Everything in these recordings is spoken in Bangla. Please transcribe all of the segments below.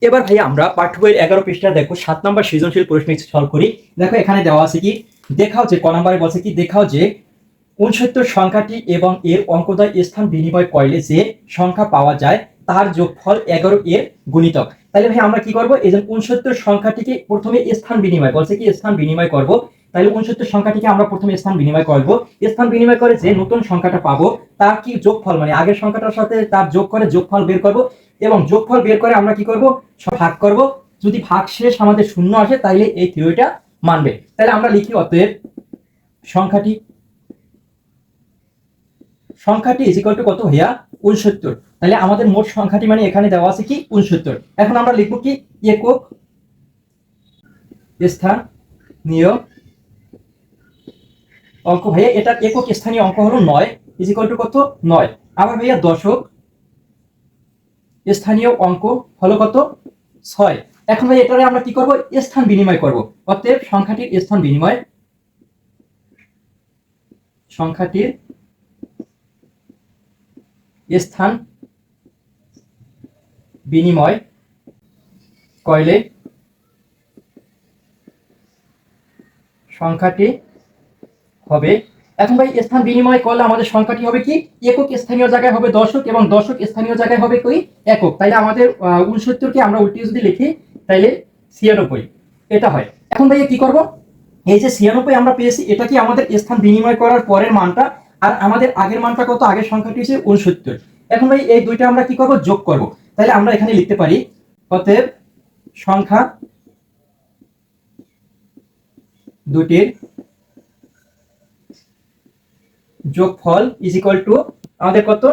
এবার ভাই আমরা পাঠ্য বইয়ের 11 পৃষ্ঠা দেখো 7 নম্বর সৃজনশীল প্রশ্ন সলভ করি। দেখো এখানে দেওয়া আছে কি, দেখাও যে ক নম্বরে বলছে কি, দেখাও যে 69 সংখ্যাটি এবং এর অঙ্কদ্বয় স্থান বিনিময় করলে যে সংখ্যা পাওয়া যায় তার যোগফল 11 এর গুণিতক। তাহলে ভাই আমরা কি করব, এই যে 69 সংখ্যাটিকে প্রথমে স্থান বিনিময় বলছে কি, স্থান বিনিময় করব। তাহলে 69 সংখ্যাটিকে আমরা প্রথমে স্থান বিনিময় করব। স্থান বিনিময় করে যে নতুন সংখ্যাটা পাবো তার কি যোগফল, মানে আগের সংখ্যাটার সাথে তার যোগ করে যোগফল বের করব, এবং যোগফল বের করে আমরা কি করব, ভাগ করব। যদি ভাগ শেষ আমাদের শূন্য আসে তাহলে এই থিওরিটা মানবে। তাহলে আমরা লিখি অতএব সংখ্যাটি ইজ ইকুয়াল টু কত ভাইয়া, 69। তাহলে আমাদের মোট সংখ্যাটি মানে এখানে দেওয়া আছে কি 69। এখন আমরা লিখব কি, একক স্থানীয় অঙ্ক। ভাইয়া এটার একক স্থানীয় অঙ্ক হলো 9, ইজ ইকুয়াল টু কত 9। আবার ভাইয়া দশক স্থানীয় অঙ্ক হলো কত 6। এখন ভাই এটারে আমরা কি করব, স্থান বিনিময় করব। অতএব সংখ্যাটির স্থান বিনিময়, সংখ্যাটির স্থান বিনিময় করলে সংখ্যাটি হবে। এখন ভাই স্থান বিনিময় করলে আমাদের সংখ্যাটি হবে কি, একক স্থানীয় জায়গায় হবে দশক এবং দশক স্থানীয় জায়গায় হবে কি একক। তাইলে আমাদের 69 কে আমরা উল্টে যদি লিখি তাইলে 96 এটা হয়। এখন ভাই কি করব, এই যে 96 আমরা পেয়েছি এটা কি আমাদের স্থান বিনিময় করার পরের মানটা, আর আমাদের আগের মানটা কত, আগের সংখ্যাটি হচ্ছে 69। এখন ভাই এই দুইটা আমরা কি করব, যোগ করব। তাহলে আমরা এখানে লিখতে পারি অতএব সংখ্যা দুটির যোগফল ইজ ইকুয়াল টু আমাদের কত,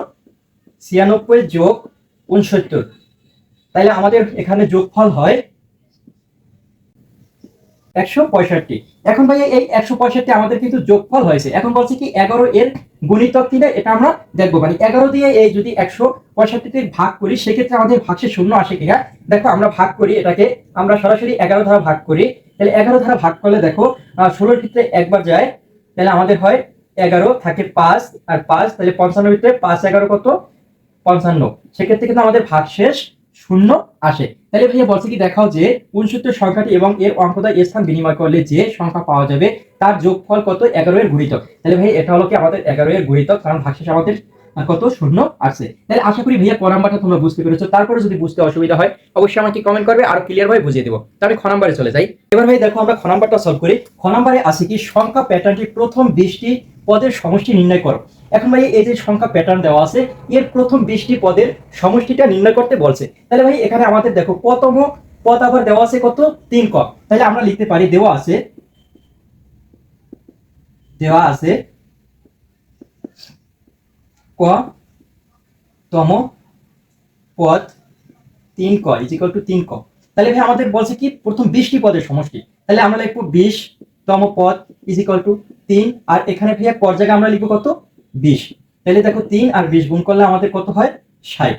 96 যোগ 69। তাহলে আমাদের এখানে যোগফল হয় 165। এখন ভাই এই 165 আমাদের কিন্তু যোগফল হয়েছে। এখন বলছে কি 11 এর গুণিতক কিনা এটা আমরা দেখবো, মানে 11 দিয়ে এই যদি 165 ভাগ করি সেক্ষেত্রে আমাদের ভাগশেষ শূন্য আসে কিনা। দেখো আমরা ভাগ করি, এটাকে আমরা সরাসরি 11 দ্বারা ভাগ করি। তাহলে 11 দ্বারা ভাগ করলে দেখো 16 ক্ষেত্রে একবার যায়, তাহলে আমাদের হয় 11 থাকে 5 আর 5, তাহলে 55 ভিতরে 5 11 কত 55। সেক্ষেত্রে কিন্তু আমাদের ভাগশেষ শূন্য আসে। তাহলে ভাইয়া বলছে কি, দেখাও যে 69 সংখ্যাটি এবং এর অঙ্কদ্বয় স্থান বিনিময় করলে যে সংখ্যা পাওয়া যাবে তার যোগফল কত, 11 এর গুণিতক। তাহলে ভাই এটা হলো কি আমাদের 11 এর গুণিতক, কারণ ভাগশেষ আমাদের কত শূন্য আসছে। তাহলে আশা করি ভাইয়া ক নাম্বারটা তোমরা বুঝতে পেরেছো। তারপরে যদি বুঝতে অসুবিধা হয় অবশ্যই আমাকে কমেন্ট করবে, আর ক্লিয়ার ভাবে বুঝিয়ে দেবো। তো আমি খ নাম্বারে চলে যাই। এবার ভাই দেখো আমরা খ নাম্বারটা সলভ করি। খ নাম্বারে আছে কি, সংখ্যা প্যাটার্নটি প্রথম 20টি পদের সমষ্টি নির্ণয় করো। এখন ভাই এই যে সংখ্যা প্যাটার্ন দেওয়া আছে, এর প্রথম 20টি পদের সমষ্টিটা নির্ণয় করতে বলছে। তাহলে ভাই এখানে আমাদের দেখো প্রথম পদ আবার দেওয়া আছে কত, 3 ক। তাহলে আমরা লিখতে পারি দেওয়া আছে ক তম পদ 3 ক ইজ ইকুয়াল টু 3 ক। তাহলে ভাই আমাদের বলছে কি প্রথম 20টি পদের সমষ্টি, তাহলে আমরা লিখবো 20 তম পদ ইজ ইকুয়াল টু 3, আর এখানে ভাইয়া পর জায়গায় আমরা লিখবো কত 20। তাহলে দেখো 3 আর 20 গুণ করলে আমাদের কত হয় 60।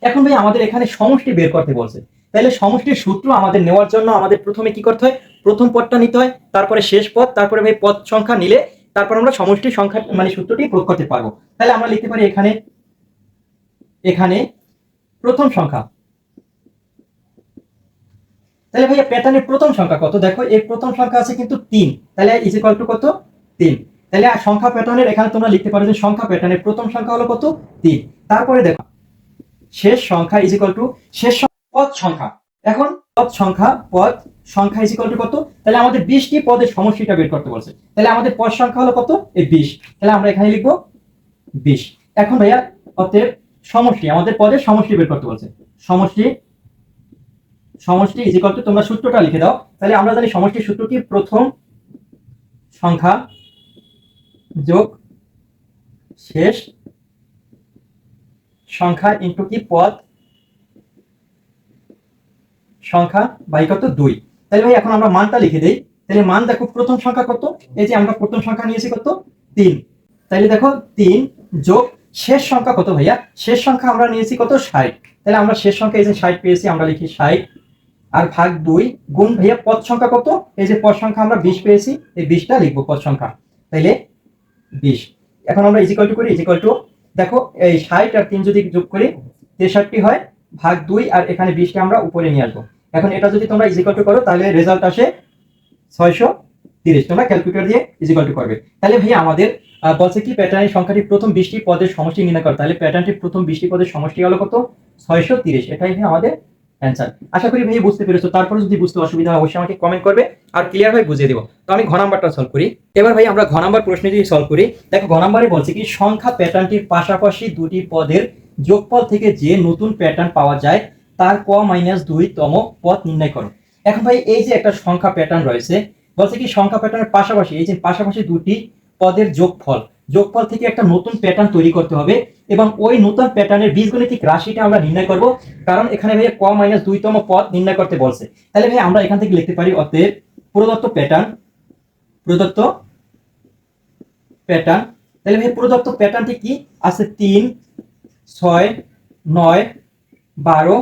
এখন ভাই আমাদের এখানে সমষ্টি বের করতে বলছে। তাহলে সমষ্টির সূত্র আমাদের নেওয়ার জন্য আমাদের প্রথমে কি করতে হয়, প্রথম পদটা নিতে হয়, তারপরে শেষ পদ, তারপরে ভাই পদ সংখ্যা নিলে তারপর আমরা সমষ্টির সংখ্যা মানে সূত্রটি প্রয়োগ করতে পারবো। তাহলে আমরা লিখতে পারি এখানে এখানে প্রথম সংখ্যা। তাহলে ভাইয়া প্যাটার্নের প্রথম সংখ্যা কত, দেখো এর প্রথম সংখ্যা আছে কিন্তু 3, তাহলে ইজ ইকুয়াল টু কত 3। তাহলে সংখ্যা প্যাটার্নের এখানে তোমরা লিখতে পারো যে সংখ্যা প্যাটার্নের প্রথম সংখ্যা হলো কত 3। তারপরে দেখো শেষ সংখ্যা ইজ ইকুয়াল টু শেষ পদ সংখ্যা। এখন পদ সংখ্যা ইজ ইকুয়াল টু কত, তাহলে আমাদের 20টি পদের সমষ্টিটা বের করতে বলছে। তাহলে আমাদের পদ সংখ্যা হলো কত, এই 20। তাহলে আমরা এখানে লিখবো 20। এখন ভাইয়া অতএব সমষ্টি, আমাদের পদের সমষ্টি বের করতে বলছে। সমষ্টি ইজ ইকুয়াল টু, তোমরা সূত্রটা লিখে দাও। তাহলে আমরা জানি সমষ্টির সূত্র কি, প্রথম সংখ্যা যোগ শেষ সংখ্যা ইনটু কি পদ সংখ্যা বাই কত 2। তাহলে ভাই এখন আমরা মানটা লিখে দেই। তাহলে মান দেখো প্রথম সংখ্যা কত, এই যে আমরা প্রথম সংখ্যা নিয়েছি কত 3। তাহলে দেখো 3 যোগ শেষ সংখ্যা কত ভাইয়া, শেষ সংখ্যা আমরা নিয়েছি কত 60। তাহলে আমরা শেষ সংখ্যা এই যে 60 পেয়েছি, আমরা লিখি 60 আর ভাগ 2 গুণ ভাইয়া পদ সংখ্যা কত, এই যে পদ সংখ্যা আমরা 20 পেয়েছি, এই 20টা লিখবো পদ সংখ্যা। তাইলে 20। এখন আমরা ইজ ইকুয়াল টু করি, ইজ ইকুয়াল টু দেখো এই 60 আর 3 যদি যোগ করি 63 হয়, ভাগ 2 আর এখানে 20 কে আমরা উপরে নিয়ে আসবো। এখন এটা যদি তোমরা ইজিক্যাল টু করো তাহলে রেজাল্ট আসে 630। তোমরা ক্যালকুলেটর দিয়ে ইজিক্যাল টু করবে। তাহলে ভাই আমাদের বলছে কি প্যাটার্নের সংখ্যাটি প্রথম 20টি পদের সমষ্টি নির্ণয় করো। তাহলে প্যাটার্নটির প্রথম 20টি পদের সমষ্টি হলো কত? 630। এটাই ভাই আমাদের অ্যান্সার। আশা করি ভাই বুঝতে পেরেছো। তারপরে যদি বুঝতে অসুবিধা হয় অবশ্যই আমাকে কমেন্ট করবে আর ক্লিয়ার ভাবে বুঝিয়ে দেবো। তো আমি ঘ নাম্বারটা সলভ করি। এবার ভাই আমরা ঘ নাম্বার প্রশ্নে যদি সলভ করি, দেখো ঘ নাম্বারে বলছে কি সংখ্যা প্যাটার্নটির পাশাপাশি দুটি পদের যোগফল থেকে যে নতুন প্যাটার্ন পাওয়া যায় তার ক মাইনাস 2তম পদ নির্ণয় করো। এখন ভাই এই যে একটা সংখ্যা প্যাটার্ন রয়েছে, বলছে কি সংখ্যা প্যাটার্নের পাশাপাশি এই যে পাশাপাশি দুটি পদের যোগফল থেকে একটা নতুন প্যাটার্ন তৈরি করতে হবে এবং ওই নতুন প্যাটার্নের বীজগণিতিক রাশিটা আমরা নির্ণয় করব, কারণ এখানে ভাই ক মাইনাস 2তম পদ নির্ণয় করতে বলছে। তাহলে ভাই আমরা এখান থেকে লিখতে পারি অতএব প্রদত্ত প্যাটার্ন তাহলে ভাই প্রদত্ত প্যাটার্নটি কি আছে? 3 6 9 12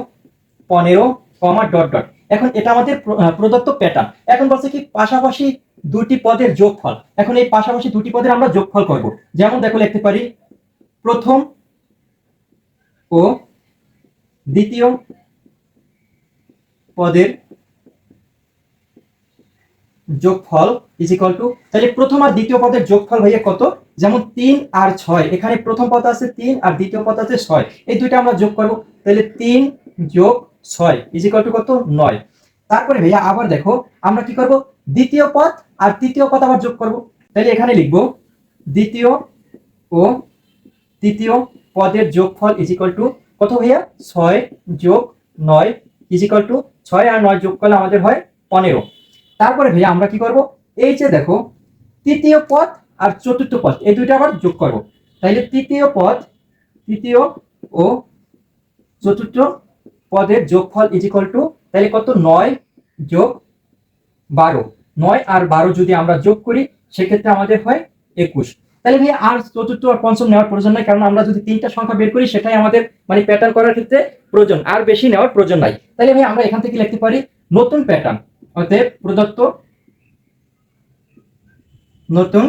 15 কমা ডট ডট। এখন এটা আমাদের প্রদত্ত প্যাটার্ন। এখন বলছে কি পাশাপাশি দুটি পদের যোগফল। এখন এই পাশাপাশি দুটি পদের আমরা যোগফল করব। যেমন দেখো লিখতে পারি প্রথম ও দ্বিতীয় পদের যোগফল ইজ ইকুয়াল টু, তাহলে প্রথম আর দ্বিতীয় পদের যোগফল হয়ে কত? যেমন 3 আর 6, এখানে প্রথম পদ আছে 3 আর দ্বিতীয় পদ আছে 6, এই দুইটা আমরা যোগ করব। তাহলে 3 যোগ 6 ইজ ইকুয়াল টু কত? 9। তারপরে ভাইয়া আবার দেখো আমরা কি করব? দ্বিতীয় পদ আর তৃতীয় পদ আবার যোগ করব। তাহলে এখানে লিখব দ্বিতীয় ও তৃতীয় পদের যোগফল ইজ ইকুয়াল টু কত ভাইয়া? 6 যোগ 9 ইজ ইকুয়াল টু 6 আর 9 যোগ করলে আমাদের হয় 15। তারপরে ভাইয়া আমরা কি করব? এই যে দেখো তৃতীয় পদ আর চতুর্থ পদ এই দুইটা আবার যোগ করব। তাহলে তৃতীয় ও চতুর্থ পদের যোগফল ইজ ইকুয়াল টু তাহলে কত? 9 যোগ 12। 9 আর 12 যদি আমরা যোগ করি সেক্ষেত্রে আমাদের হয় 21। তাহলে ভাই আর চতুর্থ আর পঞ্চম নেওয়ার প্রয়োজন নাই, কারণ আমরা যদি তিনটা সংখ্যা বের করি সেটাই আমাদের মানে প্যাটার্ন করার ক্ষেত্রে প্রয়োজন, আর বেশি নেওয়ার প্রয়োজন নাই। তাহলে ভাই আমরা এখান থেকে লিখতে পারি নতুন প্যাটার্ন, অতএব প্রদত্ত নতুন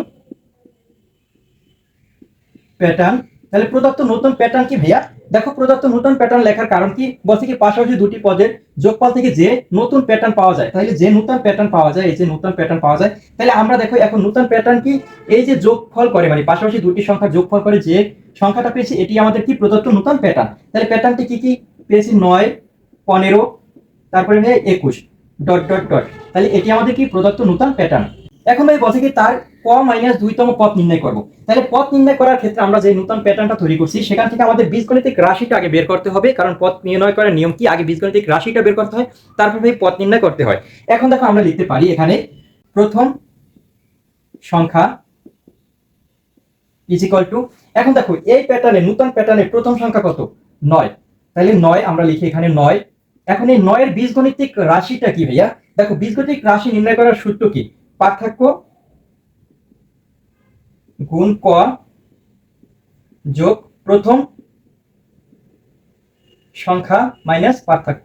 প্যাটার্ন। তাহলে প্রদত্ত নতুন প্যাটার্ন কি ভাইয়া? দেখো প্রদত্ত নতুন প্যাটার্ন লেখার কারণ কি? বলছে কি পাশাপাশি দুটি পদের যোগফল থেকে যে নতুন প্যাটার্ন পাওয়া যায়। তাহলে যে নতুন প্যাটার্ন পাওয়া যায়, এই যে নতুন প্যাটার্ন পাওয়া যায়, তাহলে আমরা দেখো এখন নতুন প্যাটার্ন কি? এই যে যোগফল করে মানে পাশাপাশি দুটি সংখ্যা যোগফল করে যে সংখ্যাটা পেয়েছি এটি আমাদের কি প্রদত্ত নতুন প্যাটার্ন। তাহলে প্যাটার্নটি কি কি পেয়েছি? 9 15 তারপরে ভাই 21 ডট ডট ডট। তাহলে এটি আমাদের কি প্রদত্ত নতুন প্যাটার্ন। এখন ভাই বলছে কি তার ক মাইনাস 2তম পদ নির্ণয় করব। তাহলে পদ নির্ণয় করার ক্ষেত্রে আমরা যে নতুন প্যাটার্নটা তৈরি করছি সেখান থেকে আমাদের বীজগণিতিক রাশিটা আগে বের করতে হবে, কারণ পদ নির্ণয় করার নিয়ম কি? আগে বীজগণিতিক রাশিটা বের করতে হয়, তারপর ভাই পদ নির্ণয় করতে হয়। এখন দেখো আমরা লিখতে পারি এখানে প্রথম সংখ্যা ইজ ইকুয়াল টু, এখন দেখো এই প্যাটার্নে নতুন প্যাটার্নে প্রথম সংখ্যা কত? 9। তাহলে 9 আমরা লিখি এখানে 9। এখন এই 9 এর বীজগণিতিক রাশিটা কি ভাইয়া? দেখো বীজগণিতিক রাশি নির্ণয় করার সূত্র কি? পার্থক্য গুণ ক যোগ প্রথম সংখ্যা মাইনাস পার্থক্য।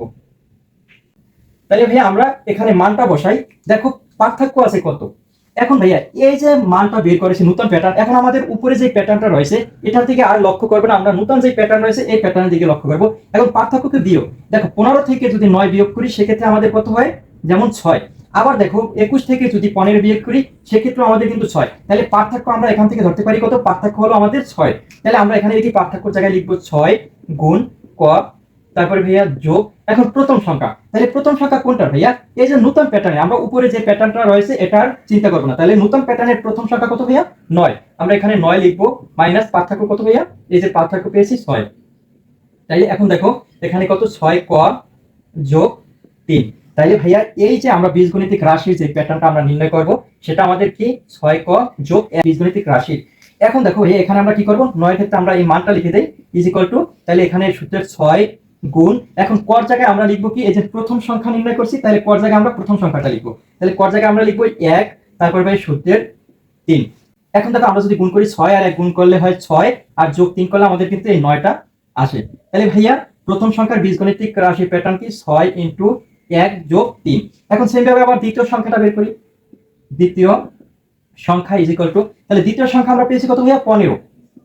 তাহলে ভাইয়া আমরা এখানে মানটা বসাই। দেখো পার্থক্য আছে কত? এখন ভাইয়া এই যে মানটা বের করেছি নতুন প্যাটার্ন, এখন আমাদের উপরে যে প্যাটার্নটা রয়েছে এটার দিকে আর লক্ষ্য করবে না, আমরা নতুন যে প্যাটার্ন রয়েছে এই প্যাটার্নের দিকে লক্ষ্য করবো। এখন পার্থক্যকে বিয়োগ, দেখো 15 থেকে যদি 9 বিয়োগ করি সেক্ষেত্রে আমাদের কত হয়? যেমন 6। আবার দেখো 21 থেকে যদি 15 বিয়োগ করি সেক্ষেত্রে আমাদের কিন্তু 6। তাহলে পার্থক্য আমরা এখান থেকে ধরতে পারি কত? পার্থক্য হলো আমাদের 6। তাহলে আমরা এখানে লিখি পার্থক্যর জায়গায় লিখবো 6 গুণ ক তারপরে ভাইয়া যোগ এখন প্রথম সংখ্যা। তাহলে প্রথম সংখ্যা কোনটা ভাইয়া? এই যে নতুন প্যাটার্নে আমরা উপরে যে প্যাটার্নটা রয়েছে এটার চিন্তা করবো না। তাহলে নতুন প্যাটার্নের প্রথম সংখ্যা কত ভাইয়া? 9। আমরা এখানে 9 লিখবো মাইনাস পার্থক্য কত ভাইয়া? এই যে পার্থক্য পেয়েছি 6। তাই এখন দেখো এখানে কত? 6 ক যোগ 3। তাইলে ভাইয়া এই যে আমরা বীজগণিতিক রাশির যে প্যাটার্নটা আমরা নির্ণয় করব সেটা আমাদের কি? 6 ক যোগ বীজগণিতিক রাশি। এখন দেখো ভাইয়া এখানে আমরা কি করব? 9 এর ক্ষেত্রে আমরা এই মানটা লিখে দেই ইজ ইকুয়াল টু, তাহলে এখানে সূত্রের 6 গুণ এখন কর জায়গায় আমরা লিখবো কি? এই যে প্রথম সংখ্যা নির্ণয় করছি তাহলে কর জায়গায় আমরা প্রথম সংখ্যাটা লিখবো। তাহলে কর জায়গায় আমরা লিখবো 1 তারপর ভাই সূত্রের 3। এখন দেখো আমরা যদি গুণ করি 6 আর 1 গুণ করলে হয় 6 আর যোগ 3 করলে আমাদের কিন্তু এই 9টা আসে। তাহলে ভাইয়া প্রথম সংখ্যার বীজগণিতিক রাশি প্যাটার্ন কি? 6 ইনটু 1 যোগ 3। এখন সেম ভাবে আবার দ্বিতীয় সংখ্যাটা বের করি। দ্বিতীয় সংখ্যা ইজ ইকুয়াল টু, তাহলে দ্বিতীয় সংখ্যা আমরা পেয়েছি কত ভাইয়া?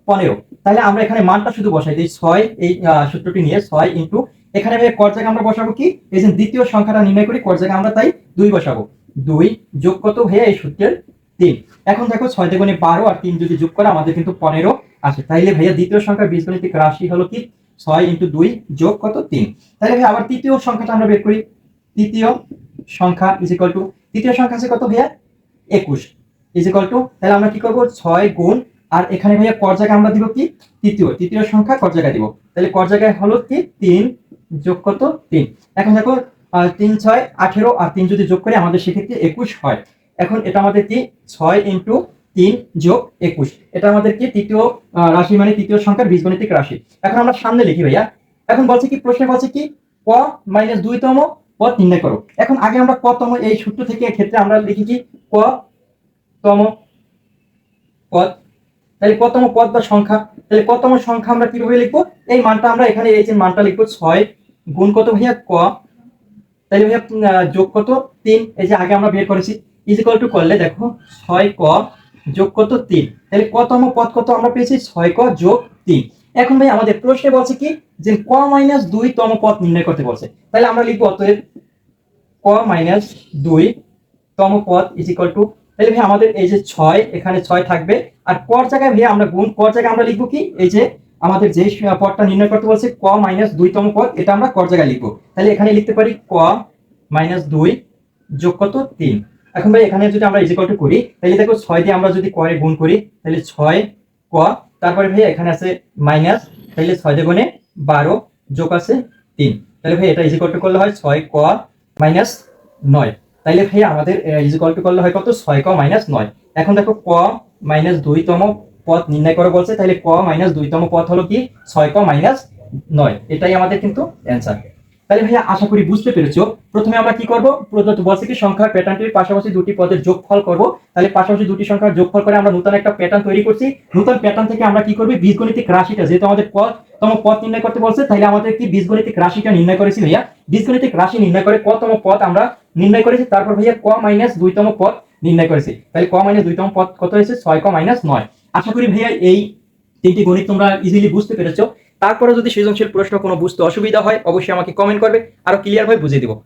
15। তাহলে আমরা এখানে মানটা শুধু বসাই দিই 6 এই সূত্রটি নিয়ে 6 ইনটু এখানে ভাইয়া কর জায়গায় আমরা বসাবো কি, এই যে দ্বিতীয় সংখ্যাটা নির্ণয় করি, কর জায়গায় আমরা তাই 2 বসাবো। 2 যোগ কত ভাইয়া এই সূত্রের 3। এখন দেখো 6 দ্বিগুণে 12 আর 3 যদি যোগ করে আমাদের কিন্তু 15 আসে। তাইলে ভাইয়া দ্বিতীয় সংখ্যার বীজগণিতিক রাশি হলো কি 6 × 2 যোগ কত 3। তাহলে ভাই আবার তৃতীয় সংখ্যাটা আমরা বের করি। তৃতীয় সংখ্যা ইজ ইকুয়াল টু, তৃতীয় সংখ্যা আছে কত ভাইয়া 21 ইজ ইকুয়াল টু, তাহলে আমরা কি করব 6 গুণ, আর এখানে ভাইয়া কর জায়গায় আমরা দিব কি তৃতীয় সংখ্যা কর জায়গায় দিব। তাহলে কর জায়গায় হলো কি 3 যোগ কত 3। এখন দেখো 3 6 18 আর 3 যদি যোগ করি আমাদের সেক্ষেত্রে 21 হয়। এখন এটা আমাদের কি 6 × 3 যোগ 21, এটা আমাদের কি তৃতীয় রাশি মানে তৃতীয় সংখ্যার বীজগণিতিক রাশি। এখন আমরা সামনে লিখি ভাইয়া। এখন বলছে কি প্রশ্নে বলছে কি ক মাইনাস 2তম পদ নির্ণয় করো। এখন আগে আমরা কতম এই সূত্র থেকে ক্ষেত্রে আমরা লিখি কি কতম পদ, তাহলে কতম পদ বা সংখ্যা, তাহলে কতম সংখ্যা আমরা কিভাবে লিখবো, এই মানটা আমরা এখানে এই যে মানটা লিখবো 6 গুণ কত ভাইয়া ক, তাহলে ভাইয়া যোগ কত 3, এই যে আগে আমরা বের করেছি ইজ ইকুয়াল টু করলে দেখো 6 ক যোগ কত 3, তাহলে কতম পদ কত আমরা পেয়েছি 6 ক যোগ 3। এখন ভাই আমাদের প্রশ্নে বলছে কি যে ক মাইনাস 2তম পদ নির্ণয় করতে বলছে, তাহলে আমরা লিখবো অতএব ক মাইনাস 2তম পদ ইজ ইকুয়াল টু, তাহলে ভাই আমাদের এই যে 6 এখানে 6 থাকবে, আর কর জায়গায় ভাই আমরা গুণ, কর জায়গায় আমরা লিখবো কি এই যে আমাদের যে পদটা নির্ণয় করতে বলছে ক মাইনাস 2তম পদ, এটা আমরা কর জায়গায় লিখবো। তাহলে এখানে লিখতে পারি ক মাইনাস 2 যোগ কত 3। এখন ভাই এখানে যদি আমরা ইজ ইকুয়াল টু করি, তাহলে দেখো 6 দিয়ে আমরা যদি করে গুণ করি তাহলে 6 ক, তারপরে ভাই এখানে আছে মাইনাস, তাহলে 6 দিয়ে গুণে 12 যোগ আছে 3, তাহলে ভাই এটা ইজ ইকুয়াল টু করলে হয় 6 ক মাইনাস 9। তাইলে ভাই আমাদের ইজ ইকুয়াল টু করলে হয় কত 6 ক মাইনাস 9। এখন দেখো ক মাইনাস 2তম পদ নির্ণয় করে বলছে, তাহলে ক মাইনাস 2তম পদ হলো কি 6 ক মাইনাস 9, এটাই আমাদের কিন্তু অ্যান্সার। তাহলে ভাইয়া আশা করি বুঝতে পেরেছো। প্রথমে আমরা কি করব, প্রদত্ত বলছে কি সংখ্যার প্যাটার্নটির পাশাপাশি দুটি পদের যোগফল করব। তাহলে পাশাপাশি দুটি সংখ্যার যোগফল করে আমরা নতুন একটা প্যাটার্ন তৈরি করছি। নতুন প্যাটার্ন থেকে আমরা কি করব, বীজগণিতিক রাশিটা, যেহেতু আমাদের কতম পদ নির্ণয় করতে বলছে, তাহলে আমাদের কি বীজগণিতিক রাশিটা নির্ণয় করেছি ভাইয়া। বীজগণিতিক রাশি নির্ণয় করে কতম পদ আমরা নির্ণয় করেছি, তারপর ভাইয়া ক মাইনাস 2তম পদ নির্ণয় করেছি। তাহলে ক মাইনাস 2তম পদ কত হয়েছে 6 ক মাইনাস 9। আশা করি ভাইয়া এই তিনটি গণিত তোমরা ইজিলি বুঝতে পেরেছো। তারপরে যদি সৃজনশীল প্রশ্ন কোনো বুঝতে অসুবিধা হয় অবশ্যই আমাকে কমেন্ট করবে, আরো ক্লিয়ার ভাবে বুঝিয়ে দিব।